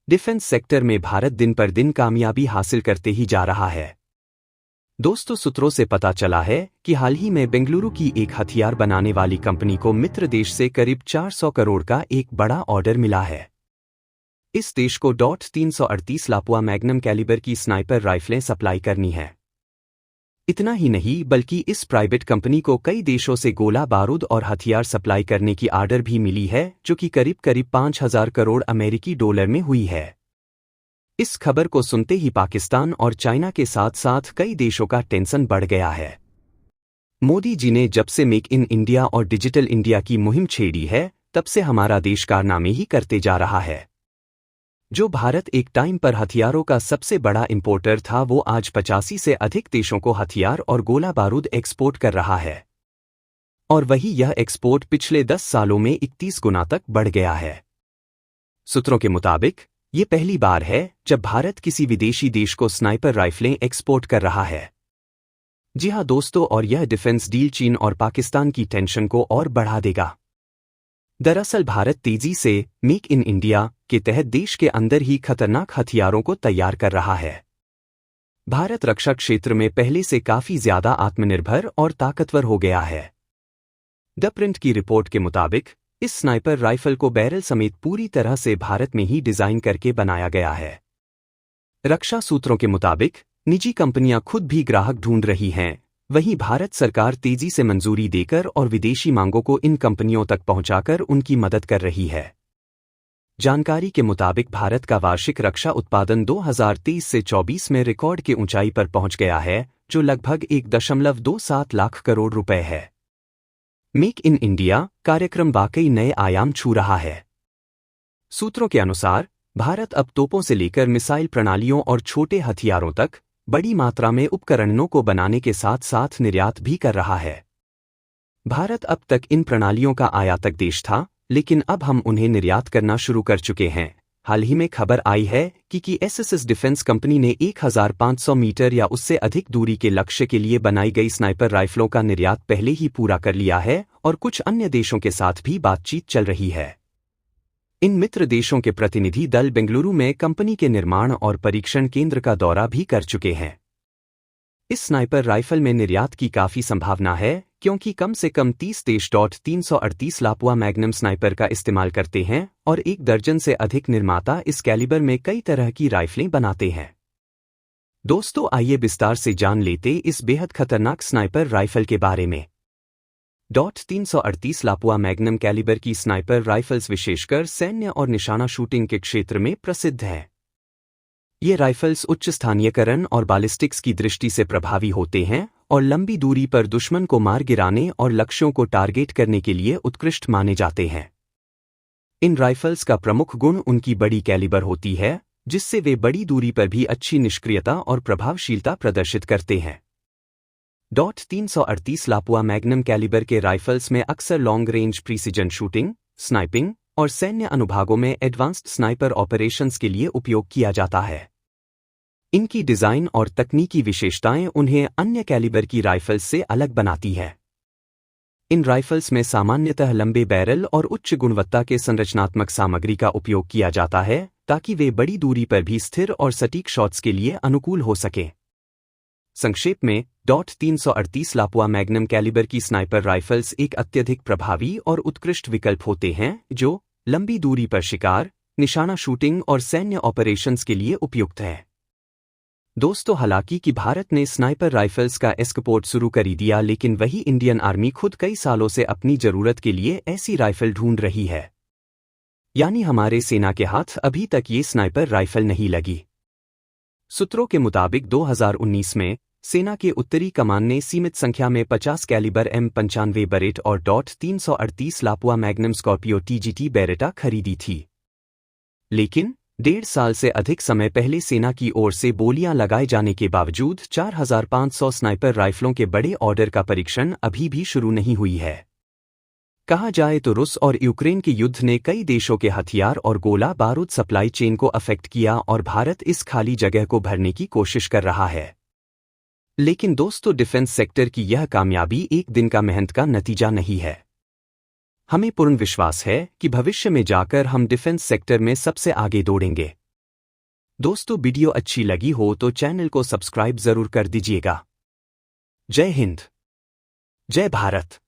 Defence sector में भारत दिन पर दिन कामयाबी हासिल करते ही जा रहा है। दोस्तों, सूत्रों से पता चला है कि हाल ही में बेंगलुरु की एक हथियार बनाने वाली कंपनी को मित्र देश से करीब 400 करोड़ का एक बड़ा ऑर्डर मिला है। इस देश को .338 लापुआ मैग्नम कैलिबर की स्नाइपर राइफलें सप्लाई करनी है। इतना ही नहीं बल्कि इस प्राइवेट कंपनी को कई देशों से गोला बारूद और हथियार सप्लाई करने की आर्डर भी मिली है, जो कि करीब 5,000 करोड़ अमेरिकी डॉलर में हुई है। इस खबर को सुनते ही पाकिस्तान और चाइना के साथ साथ कई देशों का टेंशन बढ़ गया है। मोदी जी ने जब से मेक इन इंडिया और डिजिटल इंडिया की मुहिम छेड़ी है, तब से हमारा देश कारनामे ही करते जा रहा है। जो भारत एक टाइम पर हथियारों का सबसे बड़ा इंपोर्टर था, वो आज 85 से अधिक देशों को हथियार और गोला बारूद एक्सपोर्ट कर रहा है। और वही यह एक्सपोर्ट पिछले 10 सालों में 31 गुना तक बढ़ गया है। सूत्रों के मुताबिक ये पहली बार है जब भारत किसी विदेशी देश को स्नाइपर राइफलें एक्सपोर्ट कर रहा है। जी हां दोस्तों, और यह डिफेंस डील चीन और पाकिस्तान की टेंशन को और बढ़ा देगा। दरअसल भारत तेजी से मेक इन इंडिया के तहत देश के अंदर ही खतरनाक हथियारों को तैयार कर रहा है। भारत रक्षा क्षेत्र में पहले से काफी ज्यादा आत्मनिर्भर और ताकतवर हो गया है। द प्रिंट की रिपोर्ट के मुताबिक इस स्नाइपर राइफल को बैरल समेत पूरी तरह से भारत में ही डिजाइन करके बनाया गया है। रक्षा सूत्रों के मुताबिक निजी कंपनियां खुद भी ग्राहक ढूंढ रही हैं, वहीं भारत सरकार तेजी से मंजूरी देकर और विदेशी मांगों को इन कंपनियों तक पहुंचाकर उनकी मदद कर रही है। जानकारी के मुताबिक भारत का वार्षिक रक्षा उत्पादन 2023 से 24 में रिकॉर्ड के ऊंचाई पर पहुंच गया है, जो लगभग 1.27 लाख करोड़ रुपए है। मेक इन इंडिया कार्यक्रम वाकई नए आयाम छू रहा है। सूत्रों के अनुसार भारत अब तोपों से लेकर मिसाइल प्रणालियों और छोटे हथियारों तक बड़ी मात्रा में उपकरणों को बनाने के साथ साथ निर्यात भी कर रहा है। भारत अब तक इन प्रणालियों का आयातक देश था, लेकिन अब हम उन्हें निर्यात करना शुरू कर चुके हैं। हाल ही में खबर आई है कि एसएसएस डिफेंस कंपनी ने 1500 मीटर या उससे अधिक दूरी के लक्ष्य के लिए बनाई गई स्नाइपर राइफलों का निर्यात पहले ही पूरा कर लिया है और कुछ अन्य देशों के साथ भी बातचीत चल रही है। इन मित्र देशों के प्रतिनिधि दल बेंगलुरु में कंपनी के निर्माण और परीक्षण केंद्र का दौरा भी कर चुके हैं। इस स्नाइपर राइफल में निर्यात की काफी संभावना है, क्योंकि कम से कम 30 देश .338 लापुआ मैग्नम स्नाइपर का इस्तेमाल करते हैं और 1 दर्जन से अधिक निर्माता इस कैलिबर में कई तरह की राइफलें बनाते हैं। दोस्तों, आइए विस्तार से जान लेते इस बेहद खतरनाक स्नाइपर राइफल के बारे में। .338 लापुआ मैग्नम कैलिबर की स्नाइपर राइफल्स विशेषकर सैन्य और निशाना शूटिंग के क्षेत्र में प्रसिद्ध है। ये राइफल्स उच्च स्थानीयकरण और बालिस्टिक्स की दृष्टि से प्रभावी होते हैं और लंबी दूरी पर दुश्मन को मार गिराने और लक्ष्यों को टारगेट करने के लिए उत्कृष्ट माने जाते हैं। इन राइफल्स का प्रमुख गुण उनकी बड़ी कैलिबर होती है, जिससे वे बड़ी दूरी पर भी अच्छी निष्क्रियता और प्रभावशीलता प्रदर्शित करते हैं। .338 लापुआ मैग्नम कैलिबर के राइफल्स में अक्सर long range precision shooting, sniping और सैन्य अनुभागों में एडवांस्ड स्नाइपर ऑपरेशंस के लिए उपयोग किया जाता है। इनकी डिजाइन और तकनीकी विशेषताएं उन्हें अन्य कैलिबर की राइफल्स से अलग बनाती है। इन राइफल्स में सामान्यतः लंबे बैरल और उच्च गुणवत्ता के संरचनात्मक सामग्री का उपयोग किया जाता है, ताकि वे बड़ी दूरी पर भी स्थिर और सटीक शॉट्स के लिए अनुकूल हो सकें। संक्षेप में, .338 लापुआ मैग्नम कैलिबर की स्नाइपर राइफल्स एक अत्यधिक प्रभावी और उत्कृष्ट विकल्प होते हैं, जो लंबी दूरी पर शिकार, निशाना शूटिंग और सैन्य ऑपरेशंस के लिए उपयुक्त है। दोस्तों, हालांकि कि भारत ने स्नाइपर राइफल्स का एक्सपोर्ट शुरू कर ही दिया, लेकिन वही इंडियन आर्मी खुद कई सालों से अपनी जरूरत के लिए ऐसी राइफल ढूंढ रही है। यानी हमारे सेना के हाथ अभी तक ये स्नाइपर राइफल नहीं लगी। सूत्रों के मुताबिक 2019 में सेना के उत्तरी कमान ने सीमित संख्या में 50 कैलिबर M95 बरेट और .338 Lapua magnum Scorpio TGT Beretta खरीदी थी। लेकिन 1.5 साल से अधिक समय पहले सेना की ओर से बोलियां लगाए जाने के बावजूद 4500 स्नाइपर राइफलों के बड़े ऑर्डर का परीक्षण अभी भी शुरू नहीं हुई है। कहा जाए तो रूस और यूक्रेन के युद्ध ने कई देशों के हथियार और गोला बारूद सप्लाई चेन को अफेक्ट किया और भारत इस खाली जगह को भरने की कोशिश कर रहा है। लेकिन दोस्तों, डिफेंस सेक्टर की यह कामयाबी एक दिन का मेहनत का नतीजा नहीं है। हमें पूर्ण विश्वास है कि भविष्य में जाकर हम डिफेंस सेक्टर में सबसे आगे दौड़ेंगे। दोस्तों वीडियो अच्छी लगी हो तो चैनल को सब्सक्राइब जरूर कर दीजिएगा। जय हिंद, जय भारत।